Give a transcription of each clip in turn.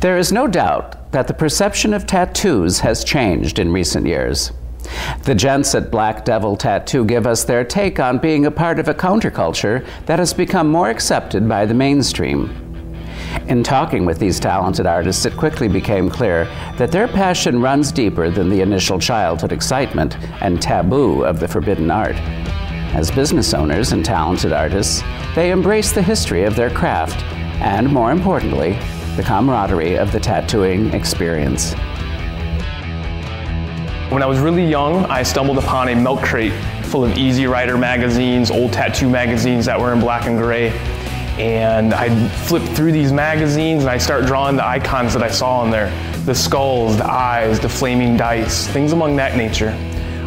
There is no doubt that the perception of tattoos has changed in recent years. The gents at Black Devil Tattoo give us their take on being a part of a counterculture that has become more accepted by the mainstream. In talking with these talented artists, it quickly became clear that their passion runs deeper than the initial childhood excitement and taboo of the forbidden art. As business owners and talented artists, they embrace the history of their craft and, more importantly, the camaraderie of the tattooing experience. When I was really young, I stumbled upon a milk crate full of Easy Rider magazines, old tattoo magazines that were in black and gray. And I flipped through these magazines and I start drawing the icons that I saw in there. The skulls, the eyes, the flaming dice, things among that nature.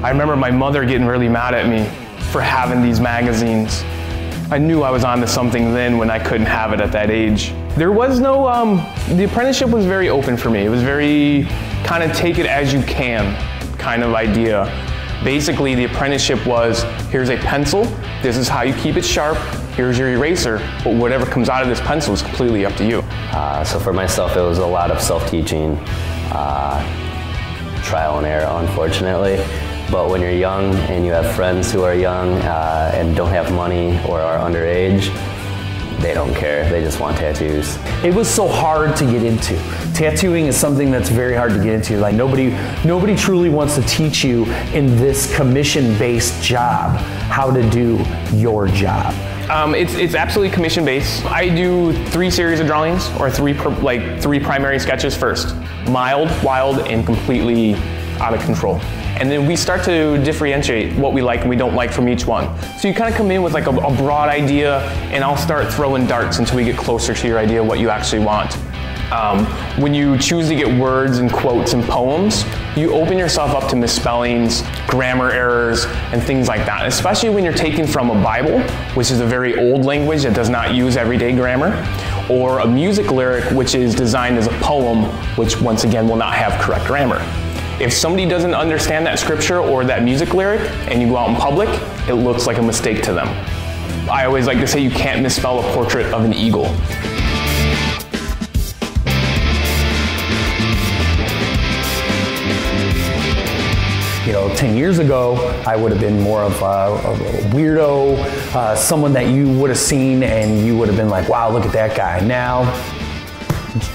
I remember my mother getting really mad at me for having these magazines. I knew I was onto something then when I couldn't have it at that age. There was no, the apprenticeship was very open for me. It was very kind of take it as you can kind of idea. Basically, the apprenticeship was, here's a pencil, this is how you keep it sharp, here's your eraser, but whatever comes out of this pencil is completely up to you. So for myself, it was a lot of self-teaching, trial and error, unfortunately. But when you're young and you have friends who are young and don't have money or are underage, they don't care. They just want tattoos. It was so hard to get into. Tattooing is something that's very hard to get into. Like nobody truly wants to teach you in this commission-based job how to do your job. It's absolutely commission-based. I do 3 series of drawings or three primary sketches first. Mild, wild, and completely out of control. And then we start to differentiate what we like and we don't like from each one. So you kind of come in with like a broad idea, and I'll start throwing darts until we get closer to your idea of what you actually want. When you choose to get words and quotes and poems, you open yourself up to misspellings, grammar errors, and things like that, especially when you're taking from a Bible, which is a very old language that does not use everyday grammar, or a music lyric, which is designed as a poem, which once again will not have correct grammar. If somebody doesn't understand that scripture or that music lyric and you go out in public, it looks like a mistake to them. I always like to say you can't misspell a portrait of an eagle. You know, 10 years ago, I would have been more of a weirdo, someone that you would have seen and you would have been like, wow, look at that guy. Now,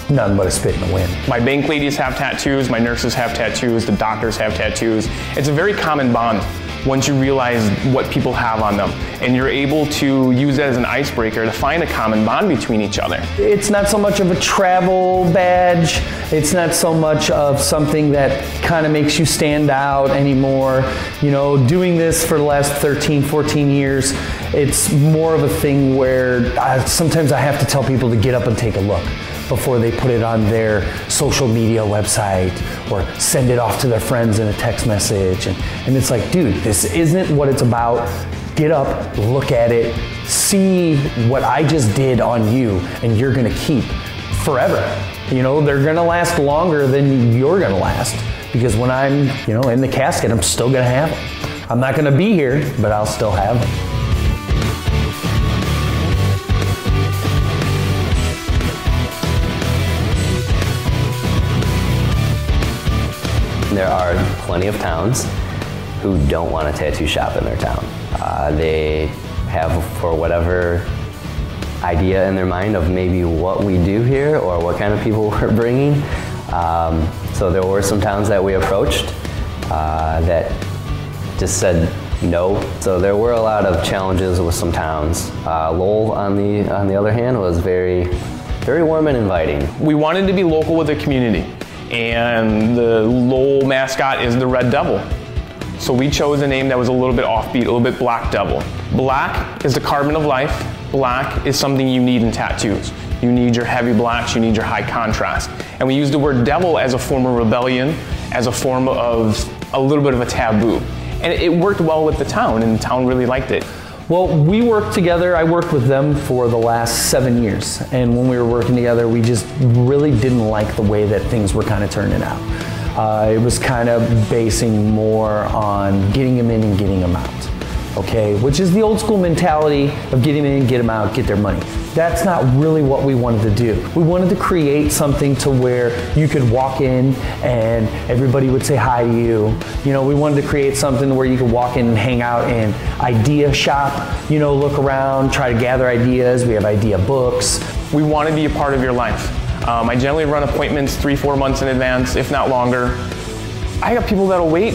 nothing but a spit in the wind. My bank ladies have tattoos, my nurses have tattoos, the doctors have tattoos. It's a very common bond once you realize what people have on them. And you're able to use that as an icebreaker to find a common bond between each other. It's not so much of a travel badge. It's not so much of something that kind of makes you stand out anymore. You know, doing this for the last 13, 14 years, it's more of a thing where sometimes I have to tell people to get up and take a look before they put it on their social media website or send it off to their friends in a text message. And it's like, dude, this isn't what it's about. Get up, look at it, see what I just did on you, and you're gonna keep forever. You know, they're gonna last longer than you're gonna last, because when I'm, you know, in the casket, I'm still gonna have them. I'm not gonna be here, but I'll still have them. There are plenty of towns who don't want a tattoo shop in their town. They have, for whatever idea in their mind of maybe what we do here or what kind of people we're bringing. So there were some towns that we approached that just said no. So there were a lot of challenges with some towns. Lowell, on the other hand, was very warm and inviting. We wanted to be local with the community. And the Lowell mascot is the Red Devil. So we chose a name that was a little bit offbeat, a little bit Black Devil. Black is the carbon of life. Black is something you need in tattoos. You need your heavy blacks, you need your high contrast. And we use the word devil as a form of rebellion, as a form of a little bit of a taboo. And it worked well with the town, and the town really liked it. Well, we worked together. I worked with them for the last 7 years. And when we were working together, we just really didn't like the way that things were kind of turning out. It was kind of basing more on getting them in and getting them out. okay? Which is the old school mentality of get them in, get them out, get their money. That's not really what we wanted to do. We wanted to create something to where you could walk in and everybody would say hi to you. You know, we wanted to create something where you could walk in and hang out and idea shop, you know, look around, try to gather ideas. We have idea books. We want to be a part of your life. I generally run appointments 3-4 months in advance, if not longer. I got people that'll wait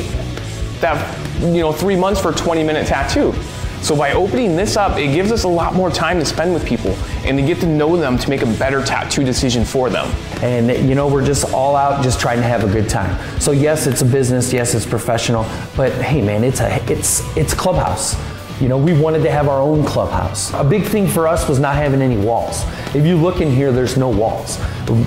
3 months for a 20-minute tattoo. So by opening this up, it gives us a lot more time to spend with people and to get to know them to make a better tattoo decision for them. And you know, we're just all out just trying to have a good time. So yes, it's a business, yes, it's professional, but hey man, it's Clubhouse. You know, we wanted to have our own clubhouse. A big thing for us was not having any walls. If you look in here, there's no walls.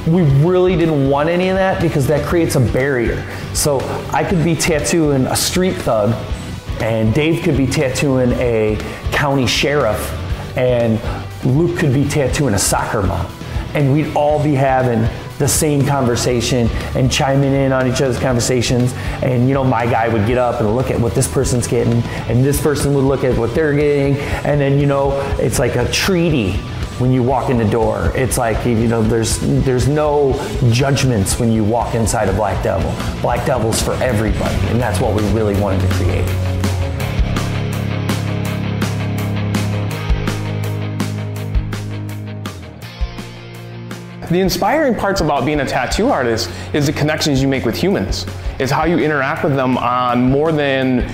We really didn't want any of that because that creates a barrier. So I could be tattooing a street thug and Dave could be tattooing a county sheriff and Luke could be tattooing a soccer mom. And we'd all be having the same conversation and chiming in on each other's conversations. And you know, my guy would get up and look at what this person's getting, and this person would look at what they're getting. And then, you know, it's like a treaty when you walk in the door. It's like, you know, there's no judgments when you walk inside a Black Devil. Black Devil's for everybody, and that's what we really wanted to create. The inspiring parts about being a tattoo artist is the connections you make with humans. It's how you interact with them on more than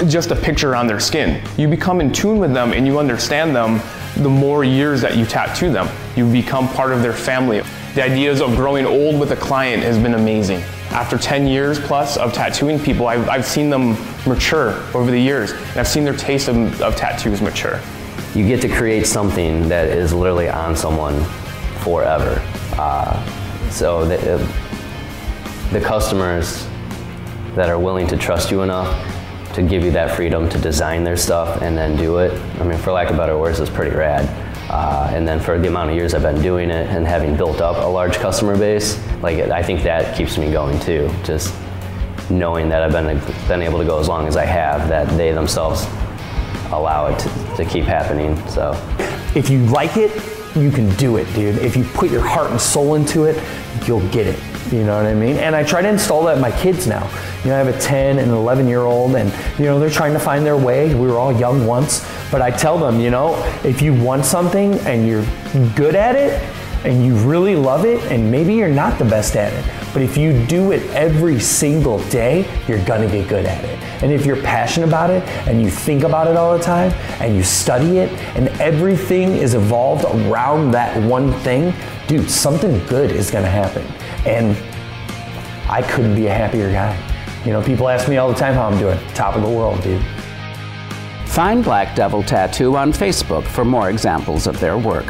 just a picture on their skin. You become in tune with them and you understand them the more years that you tattoo them. You become part of their family. The ideas of growing old with a client has been amazing. After 10 years plus of tattooing people, I've seen them mature over the years, and I've seen their taste of tattoos mature. You get to create something that is literally on someone forever. So the customers that are willing to trust you enough to give you that freedom to design their stuff and then do it, I mean, for lack of better words, is pretty rad. And then for the amount of years I've been doing it and having built up a large customer base, like I think that keeps me going too. Just knowing that I've been able to go as long as I have, that they themselves allow it to keep happening. So if you like it, you can do it, dude. If you put your heart and soul into it, you'll get it. You know what I mean? And I try to install that in my kids now. You know, I have a 10 and an 11-year-old, and you know, they're trying to find their way. We were all young once, but I tell them, you know, if you want something and you're good at it and you really love it, and maybe you're not the best at it, but if you do it every single day, you're gonna get good at it. And if you're passionate about it and you think about it all the time and you study it and everything is evolved around that one thing, dude, something good is gonna happen. And I couldn't be a happier guy. You know, people ask me all the time how I'm doing. Top of the world, dude. Find Black Devil Tattoo on Facebook for more examples of their work.